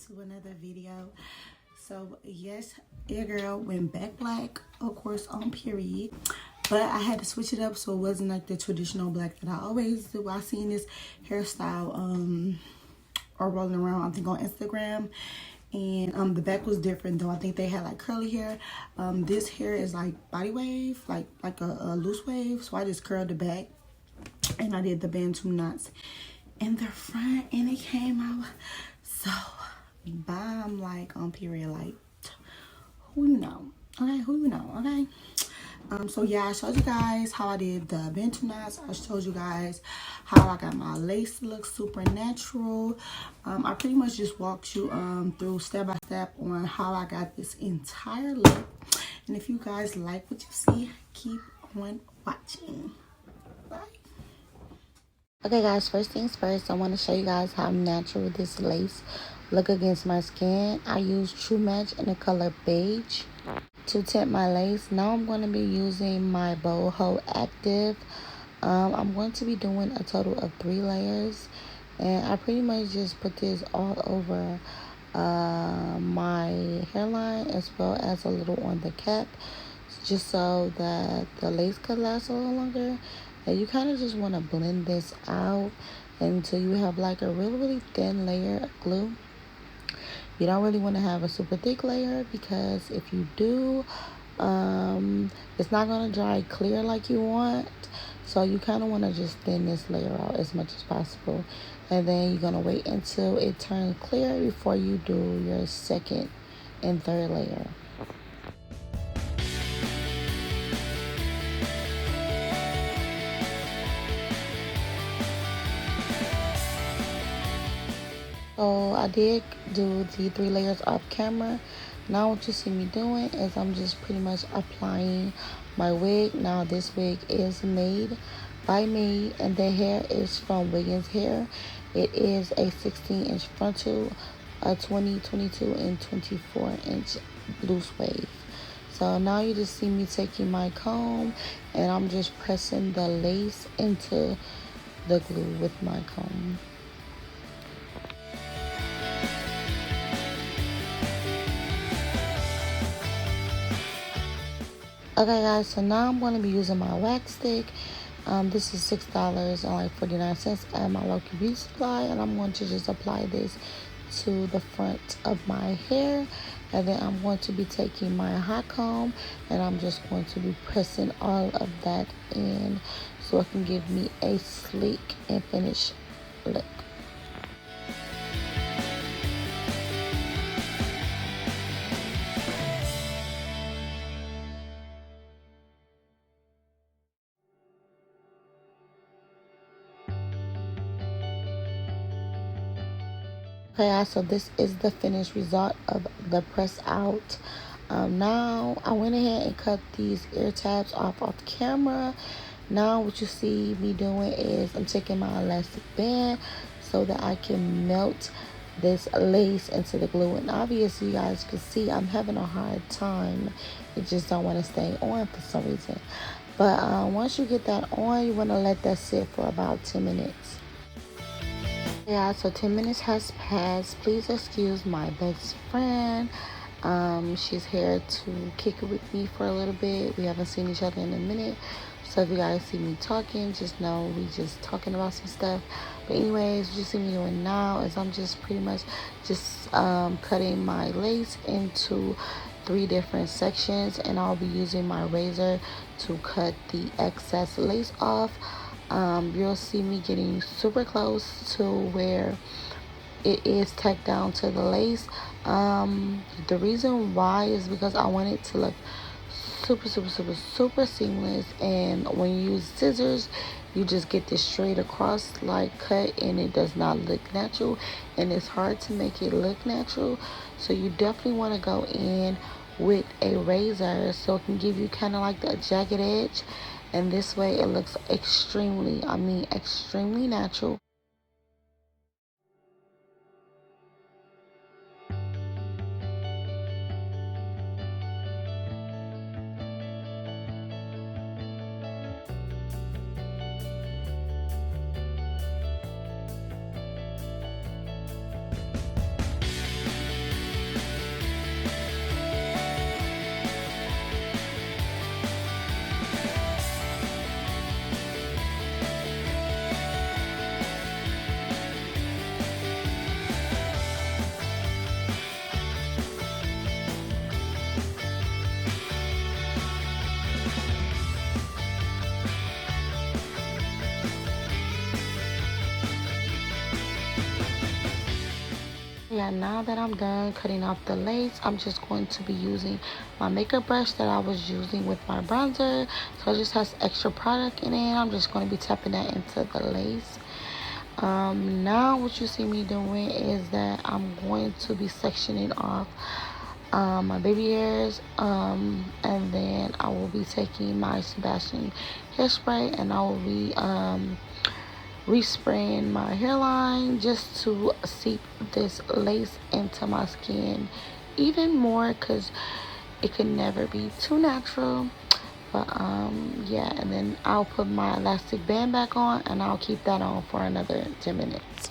to another video. So yes, your girl went back black, of course, on period, but I had to switch it up so it wasn't like the traditional black that I always do. I seen this hairstyle or rolling around, I think, on Instagram, and the back was different though. I think they had like curly hair. This hair is like body wave, like a loose wave, so I just curled the back and I did the Bantu knots in the front, and it came out so bomb, like on period. Like, who you know, okay, who you know, okay. So yeah, I showed you guys how I did the Bantu knots. I showed you guys how I got my lace to look super natural. I pretty much just walked you through step by step on how I got this entire look. And if you guys like what you see, keep on watching. Bye. Okay guys, first things first, I want to show you guys how natural this lace look against my skin. I use TRUMATCH in the color beige to tint my lace. Now I'm going to be using my BLODHOLD active. I'm going to be doing a total of 3 layers, and I pretty much just put this all over my hairline as well as a little on the cap, just so that the lace could last a little longer. And you kind of just want to blend this out until you have like a really thin layer of glue. You don't really want to have a super thick layer, because if you do, it's not going to dry clear like you want. So you kind of want to just thin this layer out as much as possible. And then you're going to wait until it turns clear before you do your second and third layer. So I did do the 3 layers off camera. Now what you see me doing is I'm just pretty much applying my wig. Now this wig is made by me, and the hair is from WIGGINS hair. It is a 16-inch frontal, a 20, 22, and 24-inch loose wave. So now you just see me taking my comb and I'm just pressing the lace into the glue with my comb. Okay guys, so now I'm going to be using my wax stick. This is $6.49 at my local beauty supply, and I'm going to just apply this to the front of my hair. And then I'm going to be taking my hot comb and I'm just going to be pressing all of that in so it can give me a sleek and finished look. Okay guys, so this is the finished result of the press out. Now I went ahead and cut these ear tabs off camera. Now what you see me doing is I'm taking my elastic band so that I can melt this lace into the glue. And obviously you guys can see I'm having a hard time. It just don't want to stay on for some reason. But once you get that on, you want to let that sit for about 10 minutes. Yeah, so 10 minutes has passed. Please excuse my best friend. She's here to kick it with me for a little bit. We haven't seen each other in a minute. So if you guys see me talking, just know we just talking about some stuff. But anyways, what you see me doing now is I'm just pretty much just cutting my lace into 3 different sections. And I'll be using my razor to cut the excess lace off. You'll see me getting super close to where it is tacked down to the lace. The reason why is because I want it to look super seamless, and when you use scissors you just get this straight across like cut, and it does not look natural, and it's hard to make it look natural. So you definitely want to go in with a razor so it can give you kind of like the jagged edge. And this way it looks extremely natural. yeah, now that I'm done cutting off the lace, I'm just going to be using my makeup brush that I was using with my bronzer. So it just has extra product in it. I'm just going to be tapping that into the lace. Now what you see me doing is that I'm going to be sectioning off my baby hairs, and then I will be taking my Sebastian hairspray, and I will be respraying my hairline just to seep this lace into my skin even more, because it can never be too natural. But yeah, and then I'll put my elastic band back on, and I'll keep that on for another 10 minutes.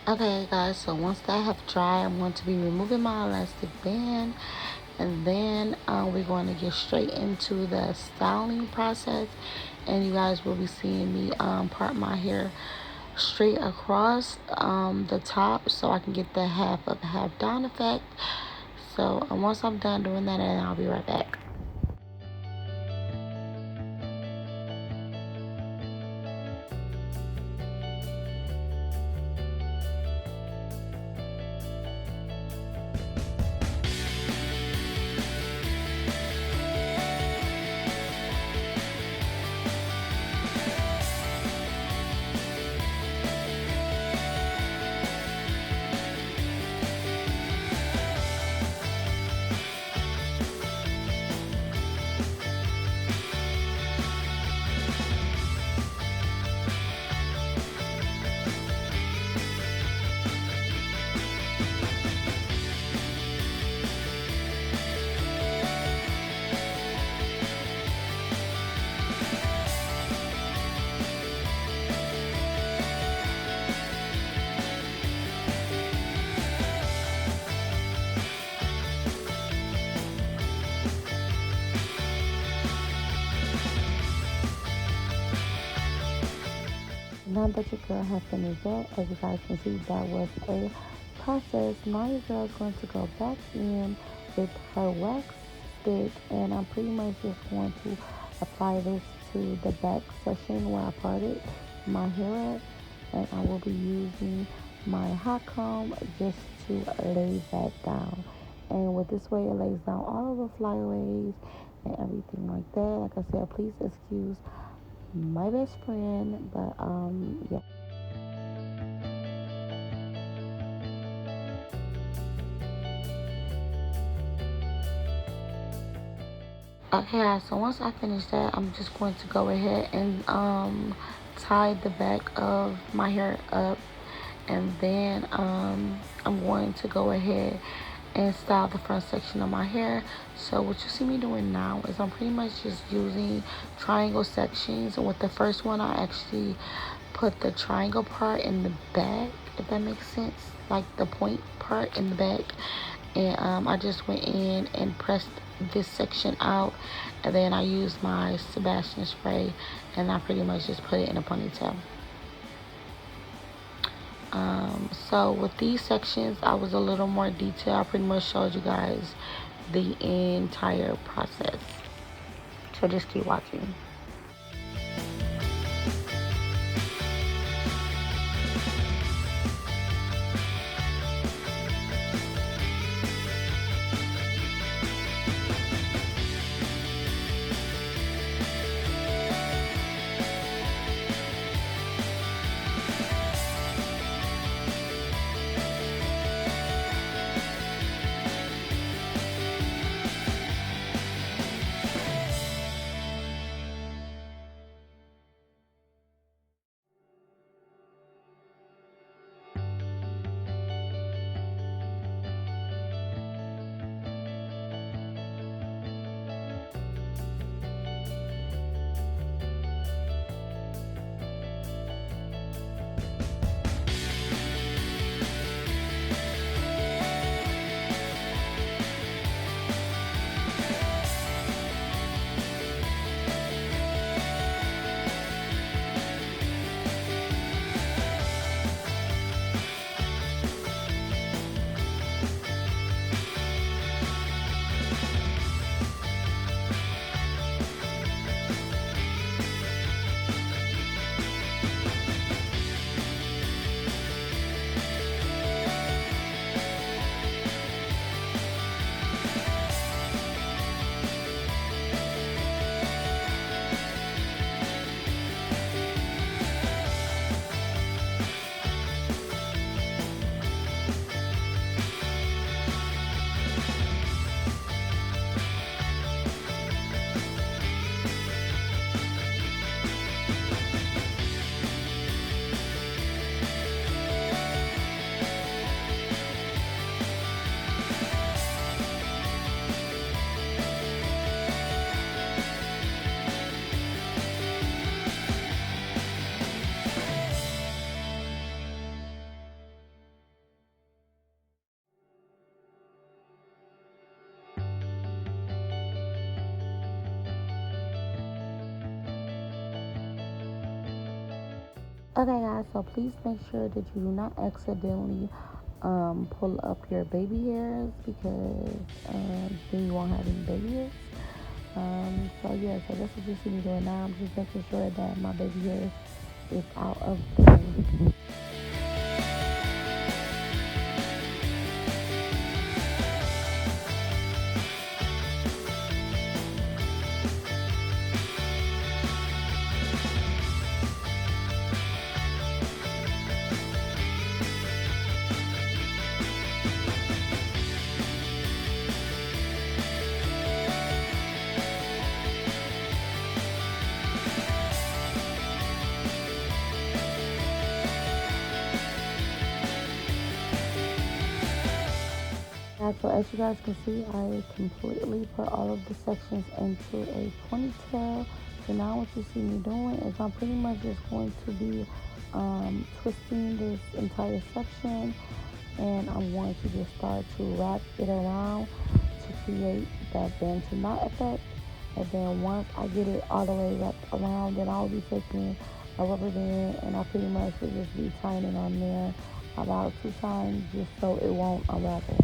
Okay guys, so once that have dried, I'm going to be removing my elastic band, and then we're going to get straight into the styling process, and you guys will be seeing me part my hair straight across the top, so I can get the half up half down effect. So once I'm done doing that, and I'll be right back. Now that your girl has finished that, as you guys can see, that was a process. Now your girl is going to go back in with her wax stick, and I'm pretty much just going to apply this to the back section where I parted my hair at, and I will be using my hot comb just to lay that down. And with this way, it lays down all of the flyaways and everything like that. Like I said, please excuse my best friend, but yeah. Okay guys, so once I finish that, I'm just going to go ahead and tie the back of my hair up, and then I'm going to go ahead and style the front section of my hair. So what you see me doing now is I'm pretty much just using triangle sections, and with the first one I actually put the triangle part in the back, if that makes sense, like the point part in the back, and I just went in and pressed this section out, and then I used my Sebastian spray, and I pretty much just put it in a ponytail. So with these sections, I was a little more detailed. I pretty much showed you guys the entire process. So just keep watching. Okay guys, so please make sure that you do not accidentally pull up your baby hairs, because then you won't have any baby hairs. So yeah, so that's what you see me doing now. I'm just making sure that my baby hairs is out of the way. So as you guys can see, I completely put all of the sections into a ponytail. So now what you see me doing is I'm pretty much just going to be twisting this entire section, and I'm going to just start to wrap it around to create that Bantu knot effect. And then once I get it all the way wrapped around, then I'll be taking a rubber band and I pretty much will just be tying it on there about 2 times just so it won't unravel.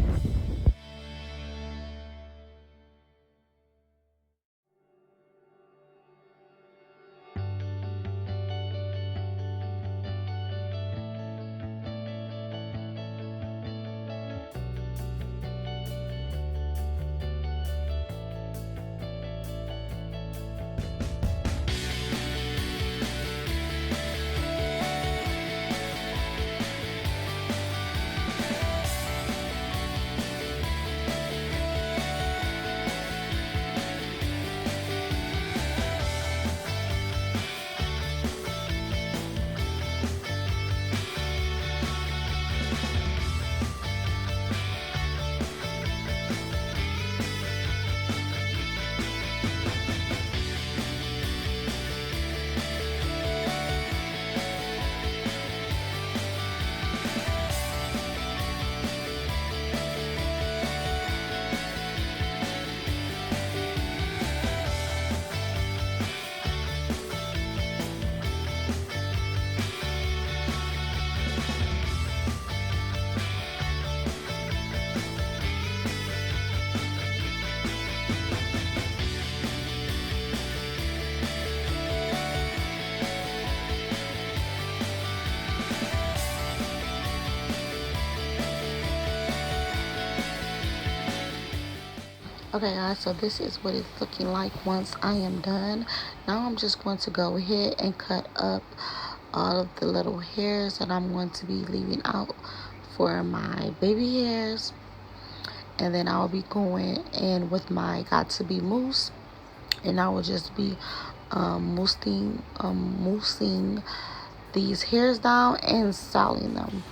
Okay guys, so this is what it's looking like once I am done. Now I'm just going to go ahead and cut up all of the little hairs that I'm going to be leaving out for my baby hairs. And then I'll be going in with my Got To Be Mousse, and I will just be moussing these hairs down and styling them.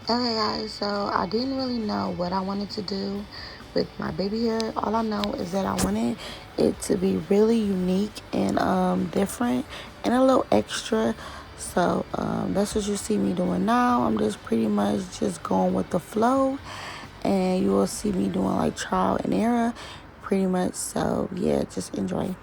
Okay guys, so I didn't really know what I wanted to do with my baby hair. All I know is that I wanted it to be really unique and different and a little extra. So that's what you see me doing now. I'm just pretty much just going with the flow, and you will see me doing like trial and error pretty much. So yeah, just enjoy.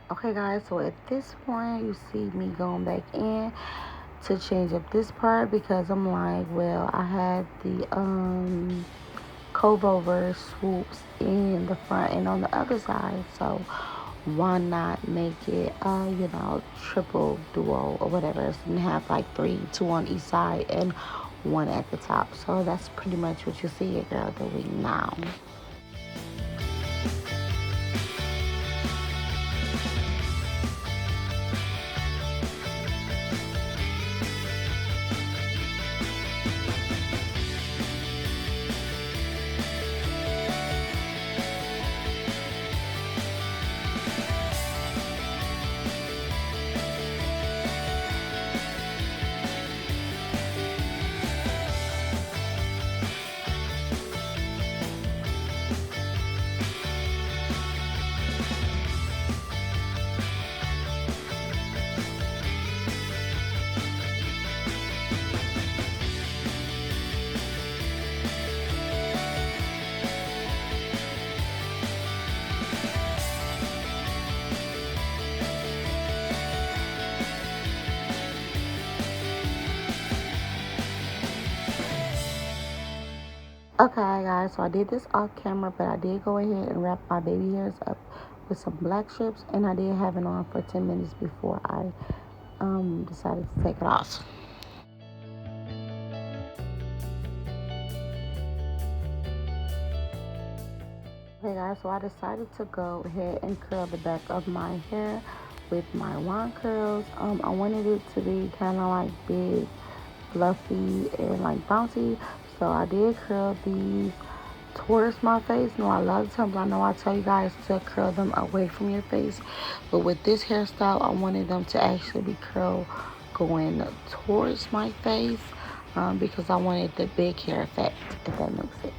Okay guys, so at this point you see me going back in to change up this part, because I'm like, well, I had the cove over swoops in the front and on the other side, so why not make it you know, triple duo or whatever, so you have like two on each side and one at the top. So that's pretty much what you see your girl doing now. Okay guys, so I did this off camera, but I did go ahead and wrap my baby hairs up with some black strips, and I did have it on for 10 minutes before I decided to take it off. Okay guys, so I decided to go ahead and curl the back of my hair with my wand curls. I wanted it to be kind of like big, fluffy, and like bouncy. So I did curl these towards my face. Now a lot of times I know I tell you guys to curl them away from your face, but with this hairstyle I wanted them to actually be curled going towards my face, because I wanted the big hair effect, if that makes sense.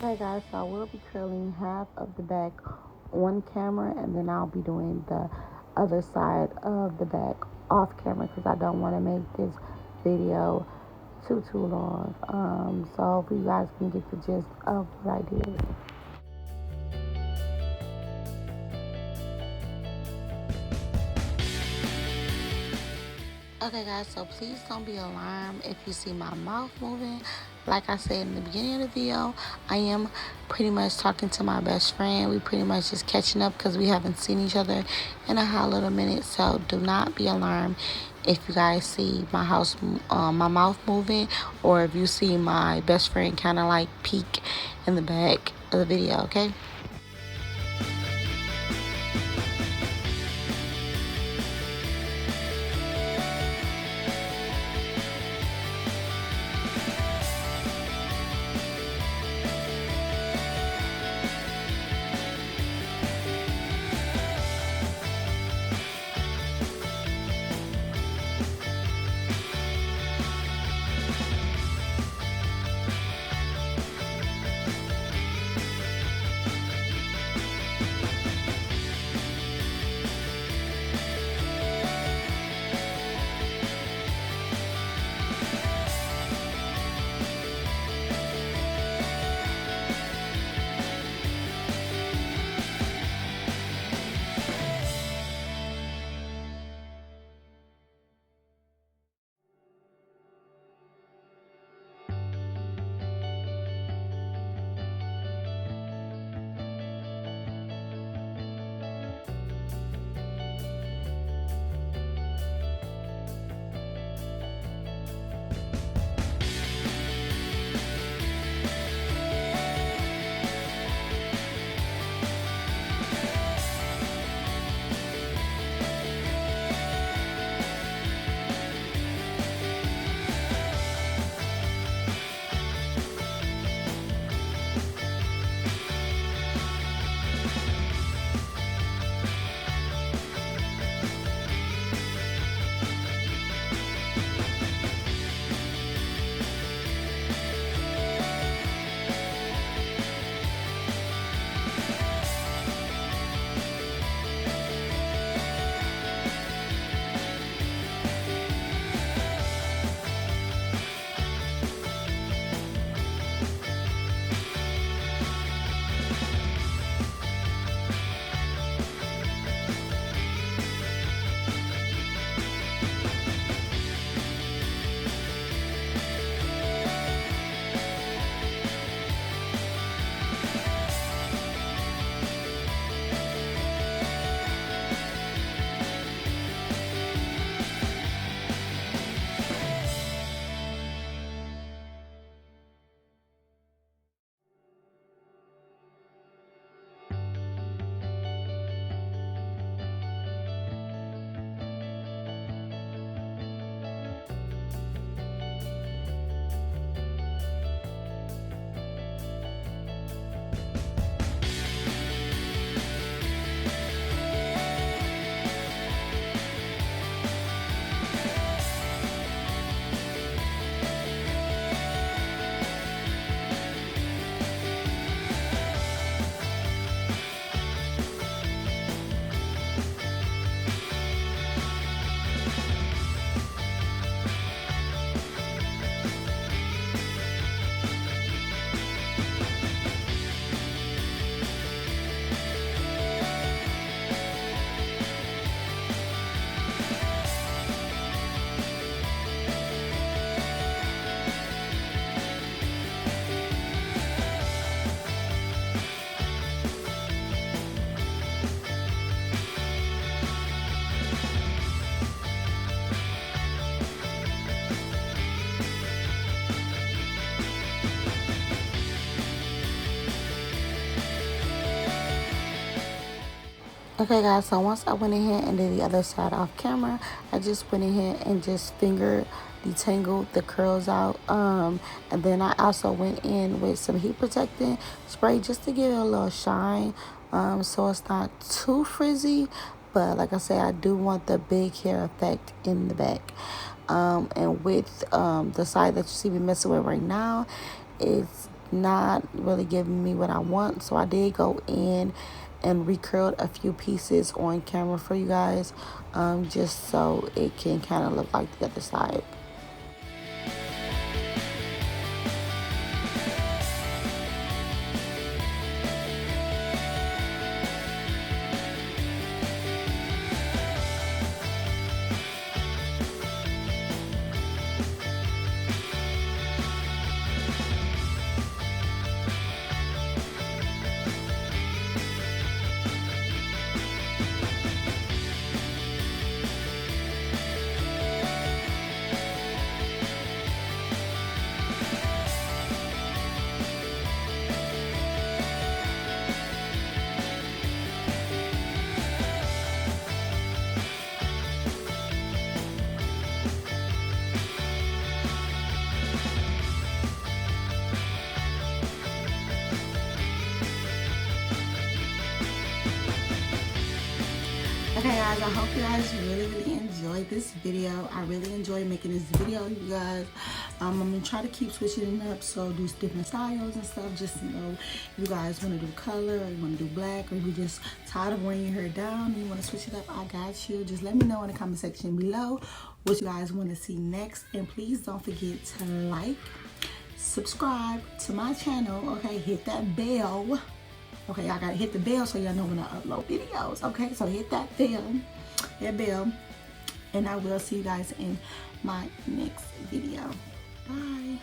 Okay guys, so I will be curling half of the back on camera, and then I'll be doing the other side of the back off camera because I don't want to make this video too long. So hopefully you guys can get the gist of what I did. Okay guys, so please don't be alarmed if you see my mouth moving. Like I said in the beginning of the video, I am pretty much talking to my best friend. We pretty much just catching up because we haven't seen each other in a hot little minute. So do not be alarmed if you guys see my mouth moving, or if you see my best friend kind of like peek in the back of the video, okay? Okay guys, so once I went ahead and did the other side off camera, I just went ahead and just finger detangled the curls out. And then I also went in with some heat protectant spray just to give it a little shine, so it's not too frizzy. But like I said, I do want the big hair effect in the back. And with the side that you see me messing with right now, it's not really giving me what I want. So I did go in and recurled a few pieces on camera for you guys, just so it can kind of look like the other side. Okay guys, I hope you guys really enjoyed this video. I really enjoyed making this video, you guys. I'm gonna try to keep switching it up, so do different styles and stuff. Just know if you guys want to do color, or you want to do black, or you just tired of wearing your hair down and you want to switch it up, I got you. Just let me know in the comment section below what you guys want to see next, and please don't forget to like, subscribe to my channel, okay? Hit that bell. Okay, y'all gotta hit the bell so y'all know when I upload videos. Okay, so hit that bell, and I will see you guys in my next video. Bye.